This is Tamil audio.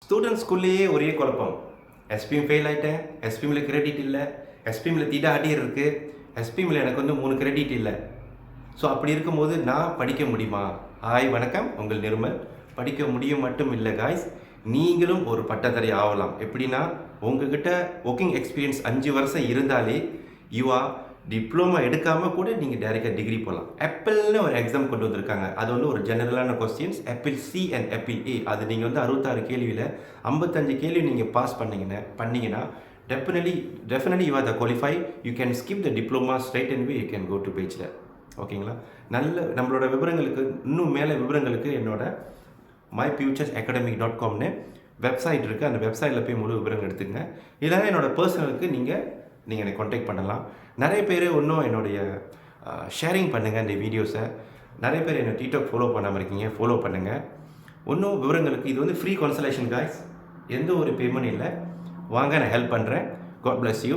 ஸ்டூடெண்ட்ஸ்குள்ளேயே ஒரே குழப்பம். எஸ்பிஎம் ஃபெயில் ஆகிட்டேன், எஸ்பிஎம்மில் கிரெடிட் இல்லை, எஸ்பிஎம்மில் தீட்டா அடியர் இருக்குது, எஸ்பிஎம்மில் எனக்கு வந்து 3 கிரெடிட் இல்லை. ஸோ அப்படி இருக்கும்போது நான் படிக்க முடியுமா? ஹாய் வணக்கம், உங்கள் நிர்மல். படிக்க முடியும் மட்டும் இல்லை காய்ஸ், நீங்களும் ஒரு பட்டதாரி ஆகலாம். எப்படின்னா, உங்ககிட்ட ஒர்க்கிங் எக்ஸ்பீரியன்ஸ் 5 வருஷம் இருந்தாலே டிப்ளமா எடுக்காமல் கூட நீங்கள் டைரெக்டாக டிகிரி போகலாம். ஆப்பிள்னு ஒரு எக்ஸாம் கொண்டு வந்திருக்காங்க. அது வந்து ஒரு ஜெனரலான questions, apple C and apple A. அது நீங்கள் வந்து 66 கேள்வியில் 55 கேள்வி நீங்கள் பாஸ் பண்ணீங்கன்னா definitely you are the qualify. You can skip the diploma straight and way you can go to bachelor. ஓகேங்களா? நம்மளோட விவரங்களுக்கு, இன்னும் மேலே விவரங்களுக்கு என்னோட myfuturesacademic.comனு வெப்சைட் இருக்குது. அந்த வெப்சைட்டில் போய் முழு விவரங்கள் எடுத்துக்கங்க. இல்லைனா என்னோடய பர்சனலுக்கு நீங்கள் என்னை காண்டாக்ட் பண்ணலாம். நிறைய பேர் இன்னும் என்னுடைய ஷேரிங் பண்ணுங்கள் இந்த வீடியோஸை. நிறைய பேர் என்னை டிக்டாக் ஃபாலோ பண்ணாமல் இருக்கீங்க, ஃபாலோ பண்ணுங்கள். இன்னும் விவரங்களுக்கு இது வந்து ஃப்ரீ கன்சல்டேஷன் காய்ஸ், எந்த ஒரு பேமெண்ட் இல்லை. வாங்க, நான் ஹெல்ப் பண்ணுறேன். God bless you.